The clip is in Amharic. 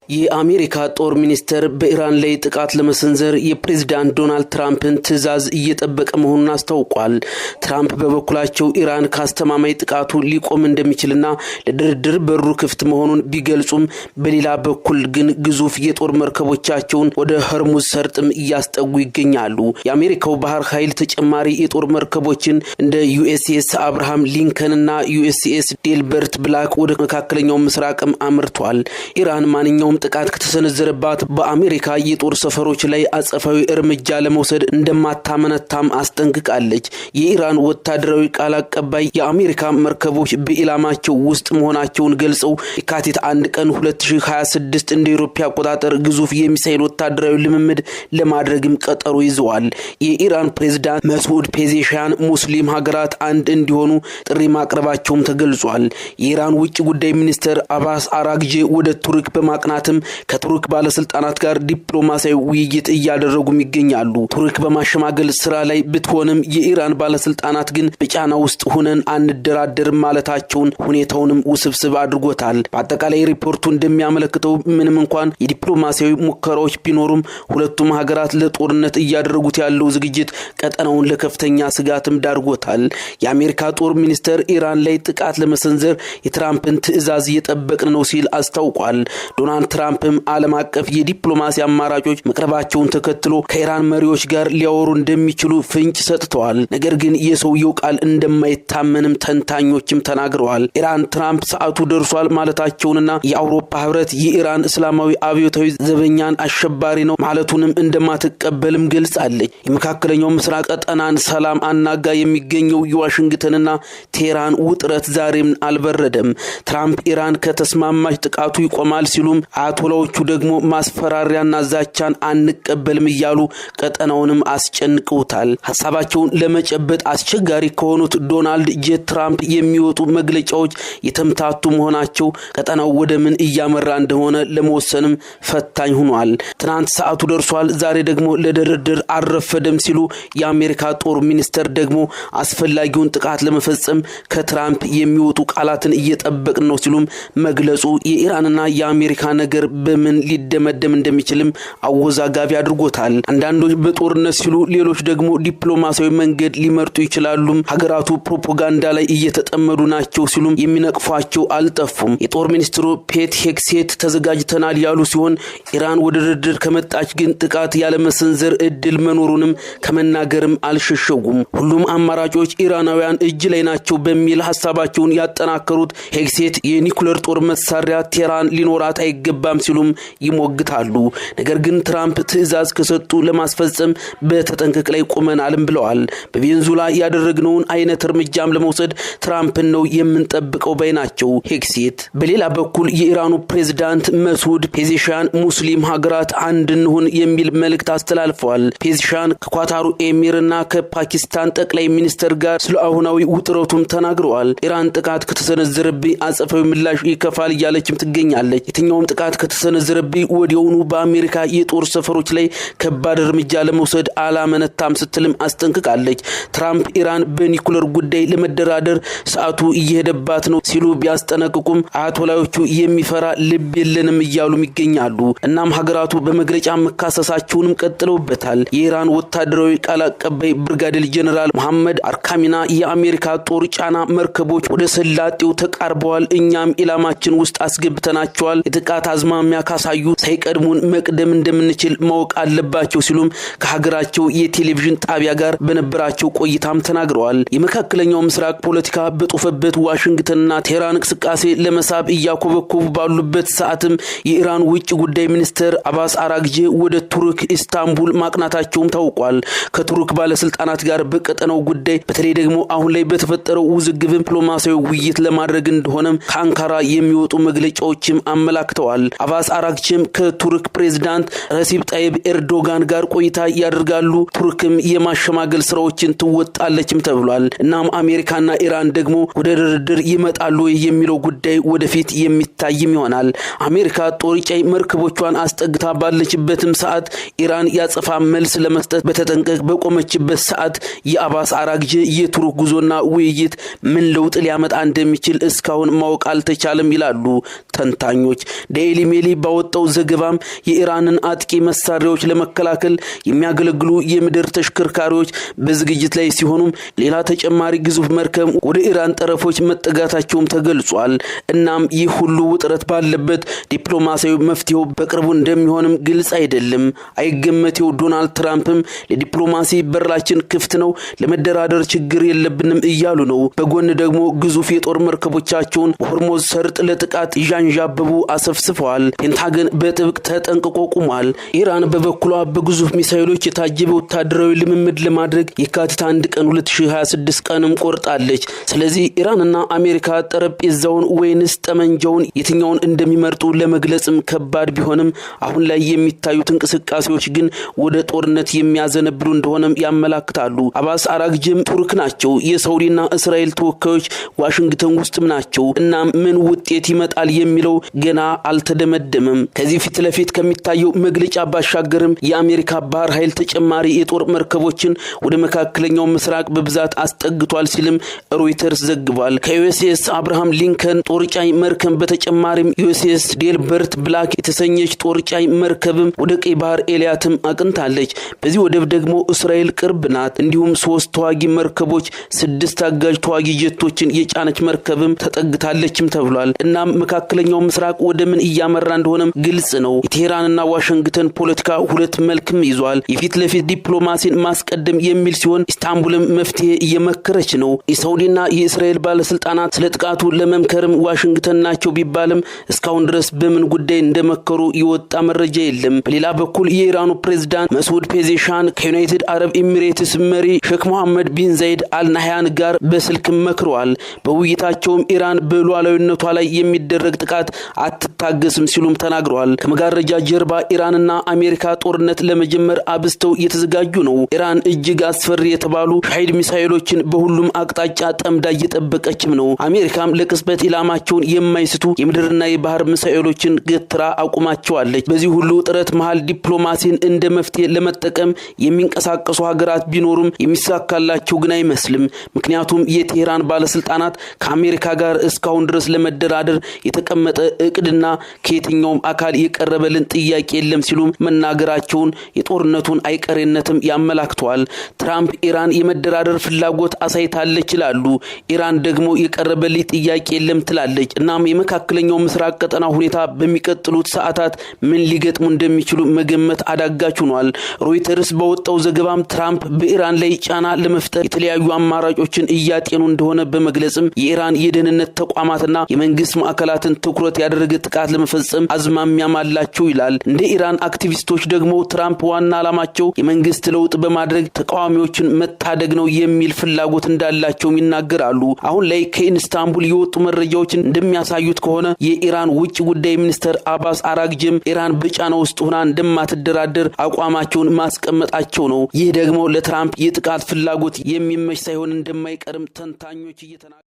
የአሜሪካ ጦር ሚኒስተር በኢራን ላይ ጥቃት ለመሰንዘር የፕሬዝዳንት ዶናልድ ትራምፕን ትዕዛዝ እየጠበቀ መሆኑን አስታውቋል። ትራምፕ በበኩላቸው ኢራን ካስተማማኝ ጥቃቱ ሊቆም እንደሚችልና ለድርድር በሩ ክፍት መሆኑን ቢገልጹም በሌላ በኩል ግን ግዙፍ የጦር መርከቦቻቸውን ወደ ሆርሙዝ ሰርጥም እያስጠጉ ይገኛሉ። የአሜሪካው ባህር ኃይል ተጨማሪ የጦር መርከቦችን እንደ ዩኤስኤስ አብርሃም ሊንከንና ዩኤስኤስ ዴልበርት ብላክ ወደ መካከለኛው ምስራቅም አምርቷል። ኢራን ማንኛውም ጥቃት ከተሰነዘረባት በአሜሪካ የጦር ሰፈሮች ላይ አጸፋዊ እርምጃ ለመውሰድ እንደማታመነታም አስጠንቅቃለች። የኢራን ወታደራዊ ቃል አቀባይ የአሜሪካ መርከቦች በኢላማቸው ውስጥ መሆናቸውን ገልጸው የካቲት 1 ቀን 2026 እንደ አውሮፓ አቆጣጠር ግዙፍ የሚሳኤል ወታደራዊ ልምምድ ለማድረግም ቀጠሮ ይዘዋል። የኢራን ፕሬዝዳንት መስዑድ ፔዜሽያን ሙስሊም ሀገራት አንድ እንዲሆኑ ጥሪ ማቅረባቸውም ተገልጿል። የኢራን ውጭ ጉዳይ ሚኒስትር አባስ አራግጂ ወደ ቱርክ በማቅናት ከቱርክ ባለስልጣናት ጋር ዲፕሎማሲያዊ ውይይት እያደረጉም ይገኛሉ። ቱርክ በማሸማገል ስራ ላይ ብትሆንም የኢራን ባለስልጣናት ግን በጫና ውስጥ ሆነን አንደራደርም ማለታቸውን ሁኔታውንም ውስብስብ አድርጎታል። በአጠቃላይ ሪፖርቱ እንደሚያመለክተው ምንም እንኳን የዲፕሎማሲያዊ ሙከራዎች ቢኖሩም ሁለቱም ሀገራት ለጦርነት እያደረጉት ያለው ዝግጅት ቀጠናውን ለከፍተኛ ስጋትም ዳርጎታል። የአሜሪካ ጦር ሚኒስተር ኢራን ላይ ጥቃት ለመሰንዘር የትራምፕን ትዕዛዝ እየጠበቅን ነው ሲል አስታውቋል። ዶናልድ ትራምፕም ዓለም አቀፍ የዲፕሎማሲ አማራጮች መቅረባቸውን ተከትሎ ከኢራን መሪዎች ጋር ሊያወሩ እንደሚችሉ ፍንጭ ሰጥተዋል። ነገር ግን የሰውየው ቃል እንደማይታመንም ተንታኞችም ተናግረዋል። ኢራን ትራምፕ ሰዓቱ ደርሷል ማለታቸውንና የአውሮፓ ህብረት የኢራን እስላማዊ አብዮታዊ ዘበኛን አሸባሪ ነው ማለቱንም እንደማትቀበልም ገልጻለች። የመካከለኛው ምስራቅ ቀጠናን ሰላም አናጋ የሚገኘው የዋሽንግተንና ቴህራን ውጥረት ዛሬም አልበረደም። ትራምፕ ኢራን ከተስማማች ጥቃቱ ይቆማል ሲሉም አያቶላዎቹ ደግሞ ማስፈራሪያና ዛቻን አንቀበልም እያሉ ቀጠናውንም አስጨንቀውታል። ሐሳባቸውን ለመጨበጥ አስቸጋሪ ከሆኑት ዶናልድ ጄ ትራምፕ የሚወጡ መግለጫዎች የተምታቱ መሆናቸው ቀጠናው ወደ ምን እያመራ እንደሆነ ለመወሰንም ፈታኝ ሆኗል። ትናንት ሰዓቱ ደርሷል፣ ዛሬ ደግሞ ለድርድር አልረፈደም ሲሉ የአሜሪካ ጦር ሚኒስተር ደግሞ አስፈላጊውን ጥቃት ለመፈጸም ከትራምፕ የሚወጡ ቃላትን እየጠበቅን ነው ሲሉም መግለጹ የኢራንና የአሜሪካ ነገር በምን ሊደመደም እንደሚችልም አወዛጋቢ አድርጎታል። አንዳንዶች በጦርነት ሲሉ ሌሎች ደግሞ ዲፕሎማሲያዊ መንገድ ሊመርጡ ይችላሉ። ሀገራቱ ፕሮፓጋንዳ ላይ እየተጠመዱ ናቸው ሲሉም የሚነቅፏቸው አልጠፉም። የጦር ሚኒስትሩ ፔት ሄግሴት ተዘጋጅተናል ያሉ ሲሆን ኢራን ወደ ድርድር ከመጣች ግን ጥቃት ያለመሰንዘር እድል መኖሩንም ከመናገርም አልሸሸጉም። ሁሉም አማራጮች ኢራናውያን እጅ ላይ ናቸው በሚል ሐሳባቸውን ያጠናከሩት ሄግሴት የኒኩሌር ጦር መሳሪያ ቴህራን ሊኖራት አይገባም ሲሉም ይሞግታሉ። ነገር ግን ትራምፕ ትዕዛዝ ከሰጡ ለማስፈጸም በተጠንቀቅ ላይ ቆመናልም ብለዋል። በቬንዙዌላ ያደረግነውን አይነት እርምጃም ለመውሰድ ትራምፕን ነው የምንጠብቀው ባይናቸው ሄግሴት። በሌላ በኩል የኢራኑ ፕሬዝዳንት መስዑድ ፔዜሽያን ሙስሊም ሀገራት አንድ እንሁን የሚል መልእክት አስተላልፈዋል። ፔዜሽያን ከኳታሩ ኤሚርና ከፓኪስታን ጠቅላይ ሚኒስተር ጋር ስለ አሁናዊ ውጥረቱም ተናግረዋል። ኢራን ጥቃት ከተሰነዘረብኝ አጸፋዊ ምላሽ ይከፋል እያለችም ትገኛለች። የትኛውም ጥቃት ከተሰነዘረብኝ ወዲያውኑ በአሜሪካ የጦር ሰፈሮች ላይ ከባድ እርምጃ ለመውሰድ አላመነታም ስትልም አስጠንቅቃለች። ትራምፕ ኢራን በኒኩሌር ጉዳይ ለመደራደር ሰዓቱ እየሄደባት ነው ሲሉ ቢያስጠነቅቁም አያቶላዎቹ የሚፈራ ልብ የለንም እያሉም ይገኛሉ። እናም ሀገራቱ በመግለጫ መካሰሳቸውንም ቀጥለውበታል። የኢራን ወታደራዊ ቃል አቀባይ ብርጋዴር ጀነራል መሐመድ አርካሚና የአሜሪካ ጦር ጫና መርከቦች ወደ ሰላጤው ተቃርበዋል፣ እኛም ኢላማችን ውስጥ አስገብተናቸዋል፣ የጥቃት አዝማሚያ ካሳዩ ሳይቀድሙን መቅደም እንደምንችል ማወቅ አለባቸው ሲሉም ከሀገራቸው የቴሌቪዥን ጣቢያ ጋር በነበራቸው ቆይታም ተናግረዋል። የመካከለኛው ምስራቅ ፖለቲካ በጦፈበት ዋሽንግተንና ቴህራን እንቅስቃሴ ለመሳብ እያኮበኮቡ ባሉበት ሰዓትም የኢራን ውጭ ጉዳይ ሚኒስትር አባስ አራግጂ ወደ ቱርክ ኢስታንቡል ማቅናታቸውም ታውቋል። ከቱርክ ባለስልጣናት ጋር በቀጠናው ጉዳይ በተለይ ደግሞ አሁን ላይ በተፈጠረው ውዝግብ ዲፕሎማሲያዊ ውይይት ለማድረግ እንደሆነም ከአንካራ የሚወጡ መግለጫዎችም አመላክተዋል። አባስ አራግቺም ከቱርክ ፕሬዝዳንት ረሲብ ጣይብ ኤርዶጋን ጋር ቆይታ ያደርጋሉ። ቱርክም የማሸማገል ስራዎችን ትወጣለችም ተብሏል። እናም አሜሪካና ኢራን ደግሞ ወደ ድርድር ይመጣሉ የሚለው ጉዳይ ወደፊት የሚታይም ይሆናል። አሜሪካ ጦር ጫይ መርከቦቿን አስጠግታ ባለችበትም ሰዓት ኢራን ያጸፋ መልስ ለመስጠት በተጠንቀቅ በቆመችበት ሰዓት የአባስ አራግጂ የቱርክ ጉዞና ውይይት ምን ለውጥ ሊያመጣ እንደሚችል እስካሁን ማወቅ አልተቻለም ይላሉ ተንታኞች። ዴይሊ ዴይሊ ሜል ባወጣው ዘገባም የኢራንን አጥቂ መሳሪያዎች ለመከላከል የሚያገለግሉ የምድር ተሽከርካሪዎች በዝግጅት ላይ ሲሆኑም ሌላ ተጨማሪ ግዙፍ መርከብ ወደ ኢራን ጠረፎች መጠጋታቸውም ተገልጿል። እናም ይህ ሁሉ ውጥረት ባለበት ዲፕሎማሲያዊ መፍትሄው በቅርቡ እንደሚሆንም ግልጽ አይደለም። አይገመቴው ዶናልድ ትራምፕም ለዲፕሎማሲ በራችን ክፍት ነው፣ ለመደራደር ችግር የለብንም እያሉ ነው። በጎን ደግሞ ግዙፍ የጦር መርከቦቻቸውን በሆርሙዝ ሰርጥ ለጥቃት ይዣንዣበቡ አሰፍስፈዋል። ፔንታገን በጥብቅ ተጠንቅቆ ቆሟል። ኢራን በበኩሏ በግዙፍ ሚሳኤሎች የታጀበ ወታደራዊ ልምምድ ለማድረግ የካቲት 1 ቀን 2026 ቀንም ቆርጣለች። ስለዚህ ኢራንና አሜሪካ ጠረጴዛውን ወይንስ ጠመንጃውን የትኛውን እንደሚመርጡ ለመግለጽም ከባድ ቢሆንም አሁን ላይ የሚታዩት እንቅስቃሴዎች ግን ወደ ጦርነት የሚያዘነብሉ እንደሆነም ያመላክታሉ። አባስ አራግጂም ቱርክ ናቸው። የሳውዲና እስራኤል ተወካዮች ዋሽንግተን ውስጥም ናቸው። እና ምን ውጤት ይመጣል የሚለው ገና አልተደመደመም። ከዚህ ፊት ለፊት ከሚታየው መግለጫ ባሻገርም የአሜሪካ ባህር ኃይል ተጨማሪ የጦር መርከቦችን ወደ መካከለኛው ምስራቅ በብዛት አስጠግቷል ሲልም ሮይተርስ ዘግቧል። ከዩኤስኤስ አብርሃም ሊንከን ጦርጫይ መርከብ በተጨማሪም ዩኤስኤስ ዴልበርት ብላክ የተሰኘች ጦርጫይ መርከብም ወደ ቀይ ባህር ኤሊያትም አቅንታለች። በዚህ ወደብ ደግሞ እስራኤል ቅርብ ናት። እንዲሁም 3 ተዋጊ መርከቦች 6 አጋዥ ተዋጊ ጀቶችን የጫነች መርከብም ተጠግታለችም ተብሏል። እናም መካከለኛው ምስራቅ ወደ ምን እያመራ እንደሆነም ግልጽ ነው። የቴህራንና ዋሽንግተን ፖለቲካ ሁለት መልክም ይዟል። የፊት ለፊት ዲፕሎማሲን ማስቀደም የሚል ሲሆን ኢስታንቡልም መፍትሄ እየመከረች ነው። የሳውዲና የእስራኤል ባለስልጣናት ስለ ጥቃቱ ለመምከርም ዋሽንግተን ናቸው ቢባልም እስካሁን ድረስ በምን ጉዳይ እንደመከሩ የወጣ መረጃ የለም። በሌላ በኩል የኢራኑ ፕሬዝዳንት መስዑድ ፔዜሻን ከዩናይትድ አረብ ኤሚሬትስ መሪ ሼክ መሐመድ ቢን ዛይድ አልናህያን ጋር በስልክ መክረዋል። በውይይታቸውም ኢራን በሉዓላዊነቷ ላይ የሚደረግ ጥቃት አትታገስም ሲሉም ተናግረዋል። ከመጋረጃ ጀርባ ኢራንና አሜሪካ ጦርነት ለመጀመር አብስተው እየተዘጋጁ ነው። ኢራን እጅግ አስፈሪ የተባሉ ሻሂድ ሚሳኤሎችን በሁሉም አቅጣጫ ጠምዳ እየጠበቀችም ነው። አሜሪካም ለቅጽበት ኢላማቸውን የማይስቱ የምድርና የባህር ሚሳኤሎችን ገትራ አቁማቸዋለች። በዚህ ሁሉ ጥረት መሃል ዲፕሎማሲን እንደ መፍትሄ ለመጠቀም የሚንቀሳቀሱ ሀገራት ቢኖሩም የሚሳካላቸው ግን አይመስልም። ምክንያቱም የቴህራን ባለስልጣናት ከአሜሪካ ጋር እስካሁን ድረስ ለመደራደር የተቀመጠ እቅድና ከየትኛውም አካል የቀረበልን ጥያቄ የለም ሲሉም መናገራቸውን የጦርነቱን አይቀሬነትም ያመላክተዋል። ትራምፕ ኢራን የመደራደር ፍላጎት አሳይታለች ይላሉ። ኢራን ደግሞ የቀረበልኝ ጥያቄ የለም ትላለች። እናም የመካከለኛው ምስራቅ ቀጠና ሁኔታ በሚቀጥሉት ሰዓታት ምን ሊገጥሙ እንደሚችሉ መገመት አዳጋች ሆኗል። ሮይተርስ በወጣው ዘገባም ትራምፕ በኢራን ላይ ጫና ለመፍጠር የተለያዩ አማራጮችን እያጤኑ እንደሆነ በመግለጽም የኢራን የደህንነት ተቋማትና የመንግስት ማዕከላትን ትኩረት ያደረገ ጥቃት ለመፈጸም አዝማሚያም አላቸው ይላል። እንደ ኢራን አክቲቪስቶች ደግሞ ትራምፕ ዋና ዓላማቸው የመንግስት ለውጥ በማድረግ ተቃዋሚዎችን መታደግ ነው የሚል ፍላጎት እንዳላቸው ይናገራሉ። አሁን ላይ ከኢስታንቡል የወጡ መረጃዎችን እንደሚያሳዩት ከሆነ የኢራን ውጭ ጉዳይ ሚኒስትር አባስ አራግጂም ኢራን በጫና ውስጥ ሆና እንደማትደራደር አቋማቸውን ማስቀመጣቸው ነው። ይህ ደግሞ ለትራምፕ የጥቃት ፍላጎት የሚመች ሳይሆን እንደማይቀርም ተንታኞች እየተናገሩ